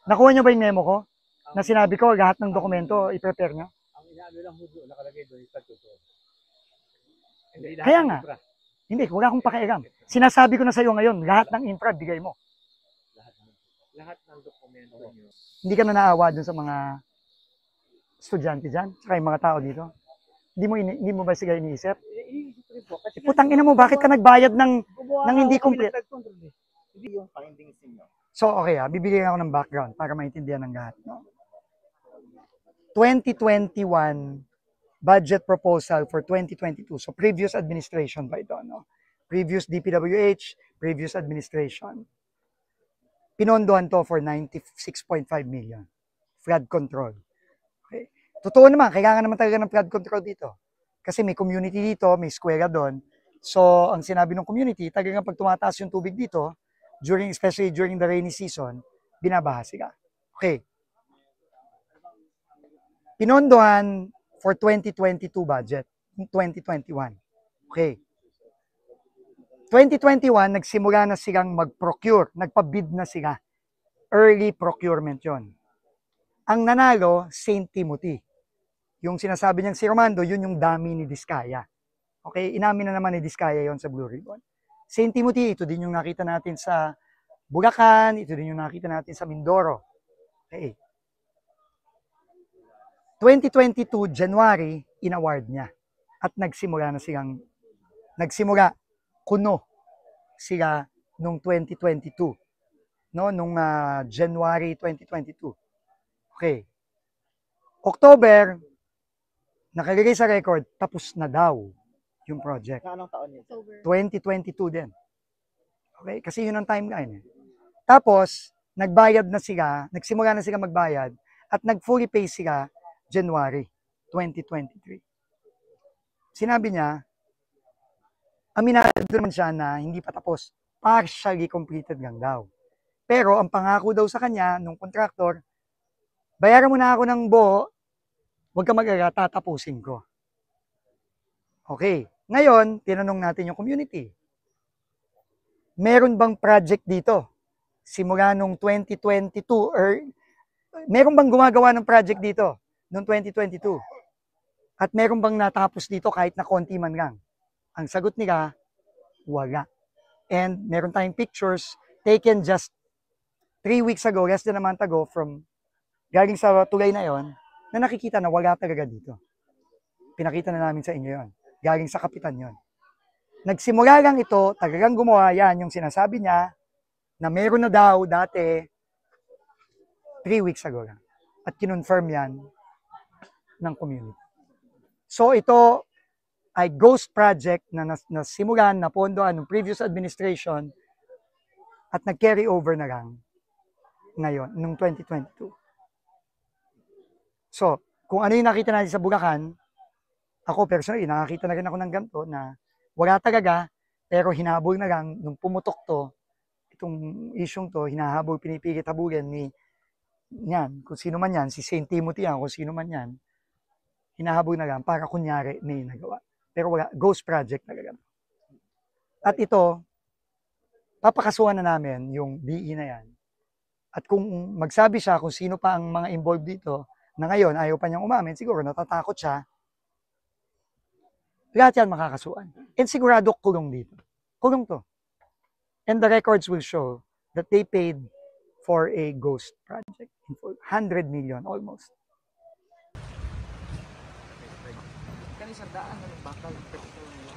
Nakuha nyo ba yung memo ko? Na sinabi ko, lahat ng dokumento, i-prepare nyo? Ang inaano lang mo doon, nakalagay doon, statuto. Kaya nga. Hindi, wala akong pakialam. Sinasabi ko na sa iyo ngayon, lahat ng infra, bigay mo. Lahat ng dokumento nyo. Hindi ka na naawa dun sa mga estudyante dyan, saka yung mga tao dito. Hindi mo ba sila iniisip? Putang ina mo, bakit ka nagbayad ng hindi complete? Hindi yung findings niyo. So, okay bibigyan ako ng background para maintindihan ng lahat. No? 2021 budget proposal for 2022. So, previous administration ba ito? No? Previous DPWH, previous administration. Pinondohan to for 96.5 million. Flood control. Okay. Totoo naman, kailangan naman talaga ng flood control dito. Kasi may community dito, may eskwela doon. So, ang sinabi ng community, talagang pag tumataas yung tubig dito, especially during the rainy season, binabaha sila. Okay. Pinondohan for 2022 budget, 2021. Okay. 2021, nagsimula na silang mag-procure, nagpa-bid na sila. Early procurement yon. Ang nanalo, St. Timothy. Yung sinasabi niyang si Romando, yun yung dami ni Diskaya. Okay, inamin na naman ni Diskaya yon sa Blue Ribbon. St. Timothy, ito din yung nakita natin sa Bulacan, ito din yung nakita natin sa Mindoro. Okay. 2022, January, in-award niya. At nagsimula kuno sila nung 2022. No, nung January 2022. Okay. October, nakalagay sa record, tapos na daw yung project. Anong taon yun? 2022 din. Okay? Kasi yun ang timeline. Tapos, nagbayad na sila, nagsimula na sila magbayad, at nag-fully pay sila January 2023. Sinabi niya, aminado naman siya na hindi pa tapos, partially completed lang daw. Pero ang pangako daw sa kanya, nung contractor, bayaran mo na ako ng buo, huwag ka mag-alala, tatapusin ko. Okay. Ngayon, tinanong natin yung community. Meron bang project dito? Simula nung 2022, meron bang gumagawa ng project dito noong 2022? At meron bang natapos dito kahit na konti man lang? Ang sagot nila, wala. And meron tayong pictures taken just 3 weeks ago, less than a month ago, galing sa tulay na yon, na nakikita na wala talaga dito. Pinakita na namin sa inyo yon. Galing sa kapitan yon. Nagsimula lang ito, talagang gumawa yan yung sinasabi niya na meron na daw dati 3 weeks ago lang. At kinonfirm yan ng community. So ito ay ghost project na nasimulan, napondohan ng previous administration at nag-carry over na lang ngayon, noong 2022. So, kung ano yung nakita natin sa Bulacan, ako personally, nakakita na rin ako ng ganito na wala talaga, pero hinabol na lang, nung pumutok to, itong isyong to, hinahabol, pinipilit habulin kung sino man yan, si St. Timothy yan, kung sino man yan, hinahabol na lang para kunyari may nagawa. Pero wala, ghost project talaga. At ito, papakasuhan na namin yung DE na yan. At kung magsabi siya kung sino pa ang mga involved dito, na ngayon ayaw pa niyang umamin, siguro natatakot siya, lahat yan makakasuhan. And sigurado kulong dito. Kulong to. And the records will show that they paid for a ghost project. 100 million almost. Kanisang daan na ng bakal, petrol nila.